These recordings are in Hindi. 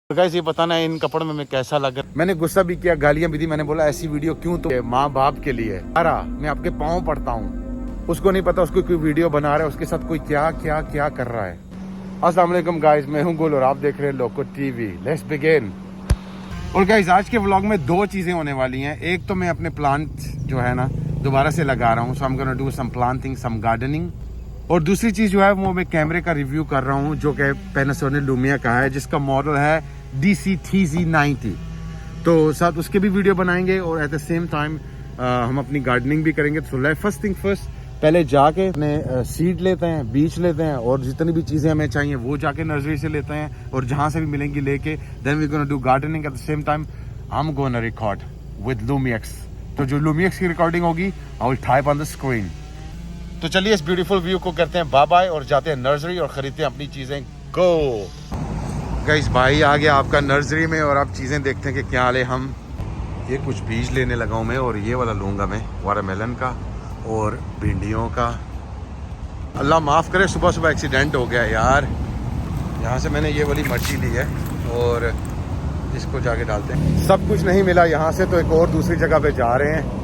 तो गाइस ये पता ना इन कपड़ों में मैं कैसा लग रहा। मैंने गुस्सा भी किया, गालियां भी दी। मैंने बोला ऐसी वीडियो क्यों, तो माँ बाप के लिए अरे मैं आपके पाँव पड़ता हूँ। उसको नहीं पता उसको कोई वीडियो बना रहा है, उसके साथ कोई क्या क्या क्या कर रहा है। अस्सलाम वालेकुम गाइस, मैं हूँ गुल और आप देख रहे हैं लोको टीवी। Let's begin. और गाइस आज के व्लॉग में दो चीजें होने वाली हैं। एक तो मैं अपने प्लांट जो है ना दोबारा से लगा रहा हूँ, so I am gonna do some planting, some gardening. और दूसरी चीज जो है वो मैं कैमरे का रिव्यू कर रहा हूँ जो कि पैनासोनिक लुमिया का है, जिसका मॉडल है DC3Z90। तो साथ उसके भी वीडियो बनाएंगे और एट द सेम टाइम हम अपनी गार्डनिंग भी करेंगे। तो फर्स्ट थिंग फर्स्ट, पहले जाके अपने सीड लेते हैं, बीज लेते हैं और जितनी भी चीज़ें हमें चाहिए वो जाके नर्सरी से लेते हैं और जहाँ से भी मिलेंगी लेके then we gonna do gardening. At the same time I am gonna record with Lumix. तो जो लूमियक्स की रिकॉर्डिंग होगी I will type on the screen. तो चलिए इस ब्यूटीफुल व्यू को करते हैं बाय बाय और जाते हैं नर्सरी और खरीदते हैं अपनी चीज़ें। गो गाइस, भाई आ गया आपका नर्सरी में और आप चीज़ें देखते हैं कि क्या हाल है। हम ये कुछ बीज लेने लगा हूँ मैं और ये वाला लूँगा मैं, वाटरमेलन का और भिंडियों का। अल्लाह माफ़ करे सुबह सुबह एक्सीडेंट हो गया यार। यहाँ से मैंने ये वाली मिर्ची ली है और इसको जाके डालते हैं। सब कुछ नहीं मिला यहाँ से तो एक और दूसरी जगह पे जा रहे हैं।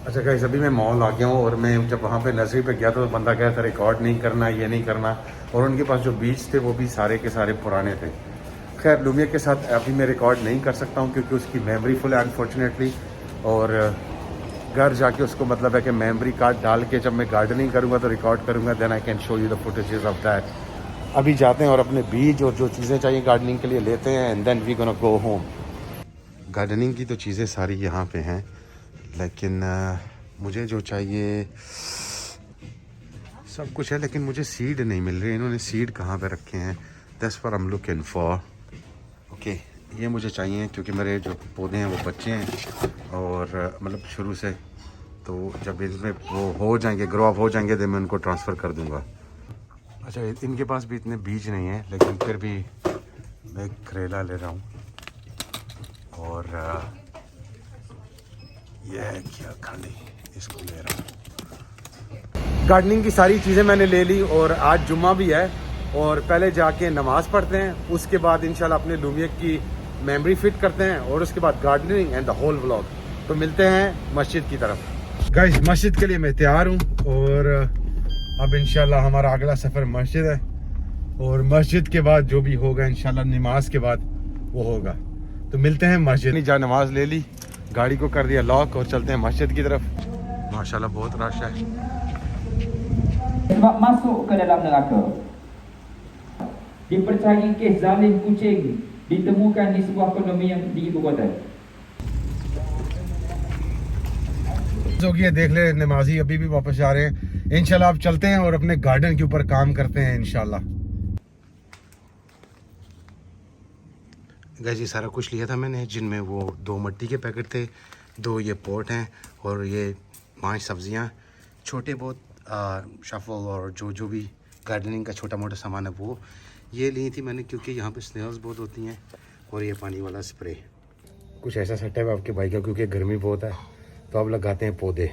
अच्छा गाइस, अभी मैं मॉल आ गया हूँ और मैं जब वहाँ पे नर्सरी पे गया तो बंदा कह था रिकॉर्ड नहीं करना, ये नहीं करना। और उनके पास जो बीज थे वो भी सारे के सारे पुराने थे। खैर लूमिया के साथ अभी मैं रिकॉर्ड नहीं कर सकता हूँ क्योंकि उसकी मेमोरी फुल है अनफॉर्चुनेटली। और घर जाके उसको मतलब है कि मेमोरी कार्ड डाल के जब मैं गार्डनिंग करूँगा तो रिकॉर्ड करूँगा, then I can show you the footages of that. अभी जाते हैं और अपने बीज और जो चीज़ें चाहिए गार्डनिंग के लिए लेते हैं and then we gonna go home. Gardening की तो चीज़ें सारी यहाँ पे हैं, लेकिन मुझे जो चाहिए सब कुछ है, लेकिन मुझे सीड नहीं मिल रही। इन्होंने सीड कहाँ पे रखे हैं? That's what I am looking for. Okay, ये मुझे चाहिए क्योंकि मेरे जो पौधे हैं वो बच्चे हैं और मतलब शुरू से। तो जब इसमें वो हो जाएंगे, ग्रो अप हो जाएंगे, तो मैं उनको ट्रांसफ़र कर दूँगा। अच्छा, इनके पास भी इतने बीज नहीं हैं, लेकिन फिर भी मैं करेला ले रहा हूँ। और ये क्या खाली इसको ले रहा हूँ। गार्डनिंग की सारी चीज़ें मैंने ले ली और आज जुम्मा भी है और पहले जाके नमाज़ पढ़ते हैं, उसके बाद इंशाल्लाह अपने लूमिया की मेमोरी फिट करते हैं और उसके बाद gardening and the whole vlog. तो मिलते हैं मस्जिद की तरफ। गाइस मस्जिद के लिए मैं तैयार हूँ और अब इंशाल्लाह हमारा अगला सफ़र मस्जिद है और मस्जिद के बाद जो भी होगा इंशाल्लाह नमाज के बाद वो होगा। तो मिलते हैं मस्जिद। जा नमाज ले ली, गाड़ी को कर दिया लॉक और चलते हैं मस्जिद की तरफ। माशाल्लाह बहुत रश है। Sebab masuk ke dalam neraka. Dipercayai kes zalim kucing ditemukan di sebuah kondominium di ibu kota. जो कि देख ले नमाजी अभी भी वापस जा रहे हैं। इंशाल्लाह आप चलते हैं और अपने गार्डन के ऊपर काम करते हैं इंशाल्लाह। गाइस ये सारा कुछ लिया था मैंने, जिनमें वो 2 मिट्टी के पैकेट थे, 2 ये पोट हैं और ये 5 सब्जियां, छोटे बहुत शफल और जो भी गार्डनिंग का छोटा मोटा सामान है वो ये ली थी मैंने क्योंकि यहाँ पे स्नेल्स बहुत होती हैं। और ये पानी वाला स्प्रे कुछ ऐसा सेटअप है आपके भाई का, क्योंकि गर्मी बहुत है तो अब लगाते हैं पौधे।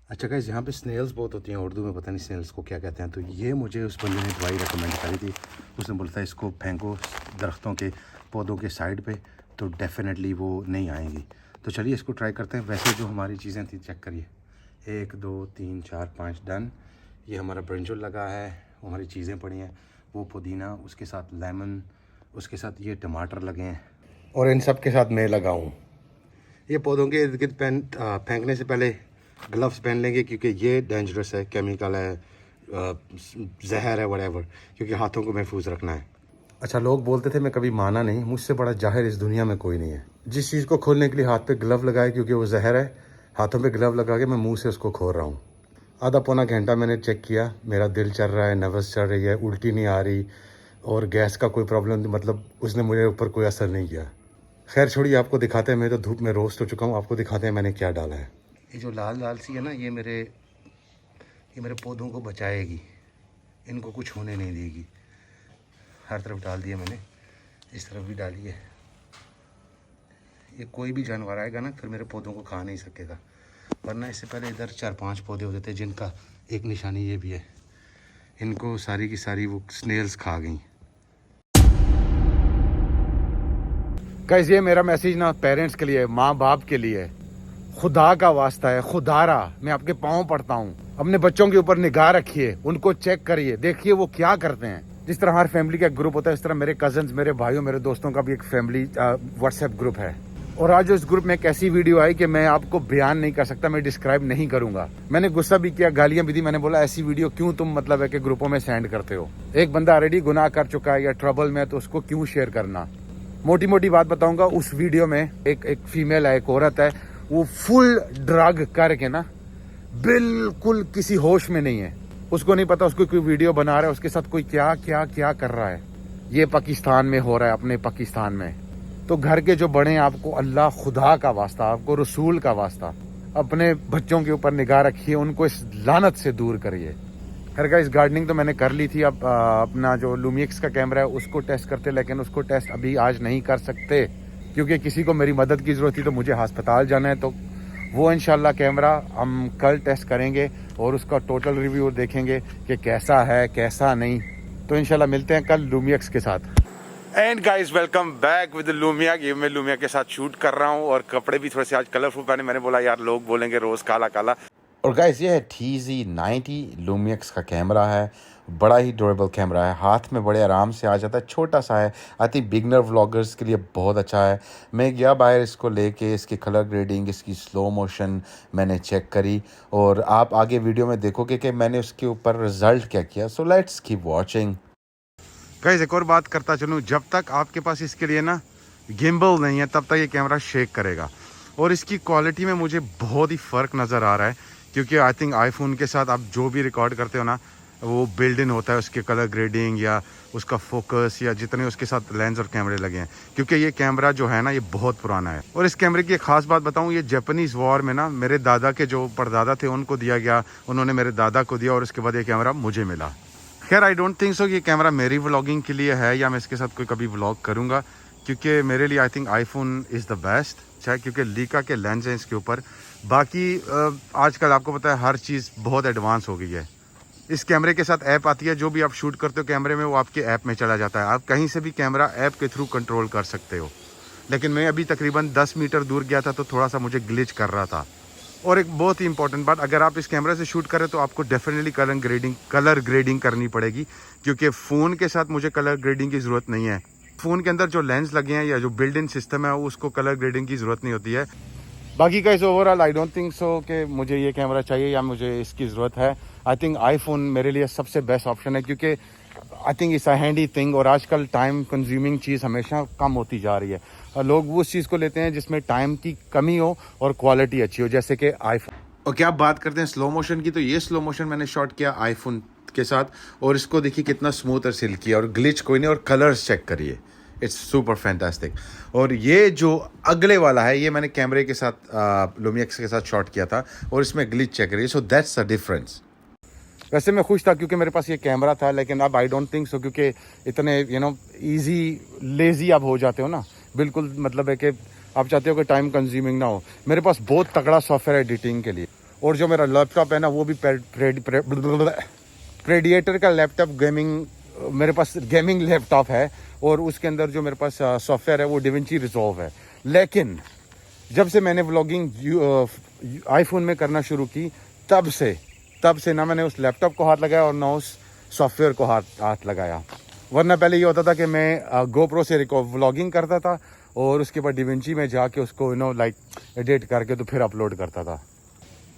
अच्छा गाइस, यहाँ पे स्नेल्स बहुत होती हैं, उर्दू में पता नहीं स्नेल्स को क्या कहते हैं। तो ये मुझे उस बंदे ने दवाई रेकमेंड करी थी। उसने बोला था इसको फेंको दरख्तों के पौधों के साइड पे, तो डेफिनेटली वो नहीं आएंगी। तो चलिए इसको ट्राई करते हैं। वैसे जो हमारी चीज़ें थी चेक करिए, 1 2 3 4 5 डन। ये हमारा ब्रिंजल लगा है, हमारी चीज़ें पड़ी हैं, वो पुदीना, उसके साथ लेमन, उसके साथ ये टमाटर लगे हैं, और इन सब के साथ मैं लगाऊँ। ये पौधों के इर्द गिर्द फेंकने से पहले ग्लव्स पहन लेंगे, क्योंकि ये डेंजरस है, केमिकल है, जहर है, व्हाटएवर, क्योंकि हाथों को महफूज रखना है। अच्छा, लोग बोलते थे, मैं कभी माना नहीं, मुझसे बड़ा जाहिर इस दुनिया में कोई नहीं है। जिस चीज़ को खोलने के लिए हाथ पे ग्लव लगाए, क्योंकि वो जहर है, हाथों पे ग्लव लगा के मैं मुंह से उसको खोल रहा हूँ। आधा पौना घंटा मैंने चेक किया, मेरा दिल चल रहा है, नर्वस चल रही है, उल्टी नहीं आ रही, और गैस का कोई प्रॉब्लम, मतलब उसने मुझे ऊपर कोई असर नहीं किया। खैर छोड़िए, आपको दिखाते हैं। मैं तो धूप में रोस्ट हो चुका हूँ, आपको दिखाते हैं मैंने क्या डाला है। ये जो लाल लाल सी है ना, ये मेरे पौधों को बचाएगी, इनको कुछ होने नहीं देगी। हर तरफ डाल दिया मैंने, इस तरफ भी डाली है। ये कोई भी जानवर आएगा ना, फिर मेरे पौधों को खा नहीं सकेगा, वरना इससे पहले इधर 4-5 पौधे होते थे, जिनका एक निशानी ये भी है, इनको सारी की सारी वो स्नेल्स खा गई। गाइस, ये मेरा मैसेज ना पेरेंट्स के लिए, माँ बाप के लिए है। खुदा का वास्ता है, खुदारा, मैं आपके पाँव पड़ता हूँ, अपने बच्चों के ऊपर निगाह रखिए, उनको चेक करिए, देखिए वो क्या करते हैं। जिस तरह हर फैमिली का एक ग्रुप होता है, इस तरह मेरे कजन्स, मेरे भाइयों, मेरे दोस्तों का भी एक फैमिली व्हाट्सएप ग्रुप है। और आज उस ग्रुप में एक ऐसी वीडियो आई कि मैं आपको बयान नहीं कर सकता, मैं डिस्क्राइब नहीं करूंगा। मैंने गुस्सा भी किया, गालियां भी दी। मैंने बोला ऐसी वीडियो क्यों तुम मतलब है कि ग्रुपों में सेंड करते हो। एक बंदा ऑलरेडी गुनाह कर चुका है या ट्रबल में, तो उसको क्यों शेयर करना। मोटी मोटी बात बताऊंगा, उस वीडियो में एक फीमेल है, एक औरत है, वो फुल ड्रग करके ना बिल्कुल किसी होश में नहीं है, उसको नहीं पता उसको कोई वीडियो बना रहा है, उसके साथ कोई क्या क्या क्या कर रहा है। ये पाकिस्तान में हो रहा है, अपने पाकिस्तान में। तो घर के जो बड़े हैं, आपको अल्लाह खुदा का वास्ता, आपको रसूल का वास्ता, अपने बच्चों के ऊपर निगाह रखिए, उनको इस लानत से दूर करिए। खैर गाइस, गार्डनिंग तो मैंने कर ली थी। अब अपना जो लूमिक्स का कैमरा है उसको टेस्ट करते, लेकिन उसको टेस्ट अभी आज नहीं कर सकते, क्योंकि किसी को मेरी मदद की ज़रूरत थी, तो मुझे अस्पताल जाना है। तो वो इंशाल्लाह कैमरा हम कल टेस्ट करेंगे और उसका टोटल रिव्यू देखेंगे कि कैसा है कैसा नहीं। तो इंशाल्लाह मिलते हैं कल लूमिक्स के साथ। And guys, welcome back with Lumia. ये मैं लूमिया के साथ शूट कर रहा हूँ, और कपड़े भी थोड़े से आज कलरफुल पहने। मैंने बोला यार लोग बोलेंगे रोज़ काला काला। और गाइस, ये है TZ90 लूमिक्स का कैमरा है, बड़ा ही ड्यूरेबल कैमरा है, हाथ में बड़े आराम से आ जाता है, छोटा सा है। आई थिंक बिगनर व्लॉगर्स के लिए बहुत अच्छा है। मैं गया बाहर इसको लेके, इसकी कलर ग्रेडिंग, इसकी स्लो मोशन मैंने चेक करी, और आप आगे वीडियो में देखोगे कि मैंने उसके ऊपर रिजल्ट क्या किया। So let's keep watching. Guys, एक और बात करता चलूँ, जब तक आपके पास इसके लिए ना गिम्बल नहीं है, तब तक ये कैमरा शेक करेगा। और इसकी क्वालिटी में मुझे बहुत ही फ़र्क नज़र आ रहा है, क्योंकि आई थिंक आईफोन के साथ आप जो भी रिकॉर्ड करते हो ना, वो बिल्ड इन होता है, उसके कलर ग्रेडिंग या उसका फोकस या जितने उसके साथ लेंस और कैमरे लगे हैं। क्योंकि ये कैमरा जो है ना, ये बहुत पुराना है। और इस कैमरे की एक ख़ास बात बताऊं, ये जापानीज़ वॉर में ना मेरे दादा के जो परदादा थे उनको दिया गया, उन्होंने मेरे दादा को दिया, और उसके बाद ये कैमरा मुझे मिला। खैर आई डोंट थिंक सो कि ये कैमरा मेरी व्लॉगिंग के लिए है, या मैं इसके साथ कोई कभी व्लॉग करूँगा, क्योंकि मेरे लिए I think iPhone is the best, चाहे क्योंकि लीका के लेंस हैं इसके ऊपर। बाकी आजकल आपको पता है हर चीज़ बहुत एडवांस हो गई है। इस कैमरे के साथ ऐप आती है, जो भी आप शूट करते हो कैमरे में, वो आपके ऐप में चला जाता है। आप कहीं से भी कैमरा ऐप के थ्रू कंट्रोल कर सकते हो। लेकिन मैं अभी तकरीबन 10 मीटर दूर गया था, तो थोड़ा सा मुझे ग्लिच कर रहा था। और एक बहुत ही इंपॉर्टेंट बात, अगर आप इस कैमरे से शूट करें तो आपको डेफिनेटली कलर ग्रेडिंग करनी पड़ेगी, क्योंकि फ़ोन के साथ मुझे कलर ग्रेडिंग की ज़रूरत नहीं है। फ़ोन के अंदर जो लेंस लगे हैं या जो बिल्ड इन सिस्टम है, उसको कलर ग्रेडिंग की ज़रूरत नहीं होती है। बाकी का इस overall I don't think so कि मुझे ये कैमरा चाहिए या मुझे इसकी ज़रूरत है। आई थिंक आईफोन मेरे लिए सबसे बेस्ट ऑप्शन है, क्योंकि I think it's a handy thing. और आजकल टाइम कंज्यूमिंग चीज़ हमेशा कम होती जा रही है, और लोग वो उस चीज़ को लेते हैं जिसमें टाइम की कमी हो और क्वालिटी अच्छी हो, जैसे कि आईफोन। और क्या आप बात करते हैं स्लो मोशन की, तो ये स्लो मोशन मैंने शॉट किया आईफोन के साथ, और इसको देखिए कितना स्मूथ और सिल्की है, और ग्लिच कोई नहीं, और कलर्स चेक करिए, इट्स सुपर फैंटास्टिक। और ये जो अगले वाला है, ये मैंने कैमरे के साथ लूमिक्स के साथ शॉट किया था, और इसमें ग्लिच चेक करिए। So that's the difference. वैसे मैं खुश था क्योंकि मेरे पास ये कैमरा था, लेकिन अब आई डोंट थिंक सो, क्योंकि इतने ईजी लेजी आप हो जाते हो ना, बिल्कुल मतलब है कि आप चाहते हो कि टाइम कंज्यूमिंग ना हो। मेरे पास बहुत तगड़ा सॉफ्टवेयर एडिटिंग के लिए, और जो मेरा लैपटॉप है ना वो भी प्रेडिएटर का लैपटॉप गेमिंग, मेरे पास गेमिंग लैपटॉप है और उसके अंदर जो मेरे पास सॉफ्टवेयर है वो डिविंची रिजॉल्व है। लेकिन जब से मैंने व्लॉगिंग आईफोन में करना शुरू की तब से ना मैंने उस लैपटॉप को हाथ लगाया और ना उस सॉफ्टवेयर को हाथ लगाया। वरना पहले ये होता था कि मैं गोप्रो से व्लॉगिंग करता था और उसके बाद डिविंची में जाके उसको लाइक एडिट करके तो फिर अपलोड करता था।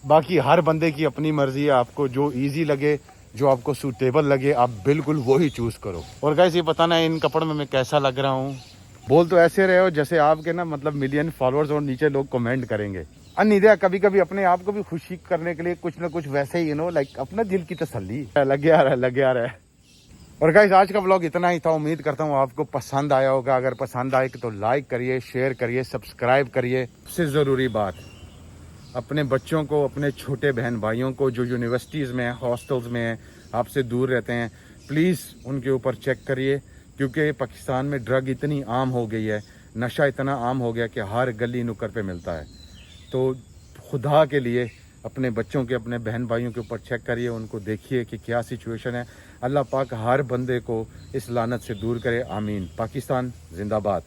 बाकी हर बंदे की अपनी मर्जी है, आपको जो इजी लगे, जो आपको सूटेबल लगे, आप बिल्कुल वही चूज़ करो। और गाइस ये पता ना इन कपड़ों में मैं कैसा लग रहा हूँ। बोल तो ऐसे रहे हो जैसे आपके ना मतलब मिलियन फॉलोअर्स और नीचे लोग कमेंट करेंगे। अनिद्या कभी कभी अपने आप को भी खुशी करने के लिए कुछ ना कुछ वैसे ही लाइक अपना दिल की तसल्ली लगे आ रहा है। और गाइस आज का व्लॉग इतना ही था। उम्मीद करता हूँ आपको पसंद आया होगा। अगर पसंद आए तो लाइक करिए, शेयर करिए, सब्सक्राइब करिए। सबसे ज़रूरी बात, अपने बच्चों को, अपने छोटे बहन भाइयों को जो यूनिवर्सिटीज़ में हैं, हॉस्टल्स में हैं, आपसे दूर रहते हैं, प्लीज़ उनके ऊपर चेक करिए। क्योंकि पाकिस्तान में ड्रग इतनी आम हो गई है, नशा इतना आम हो गया कि हर गली नुक्कड़ पे मिलता है। तो खुदा के लिए अपने बच्चों के, अपने बहन भाइयों के ऊपर चेक करिए, उनको देखिए कि क्या सिचुएशन है। अल्लाह पाक हर बंदे को इस लानत से दूर करे। आमीन। पाकिस्तान जिंदाबाद।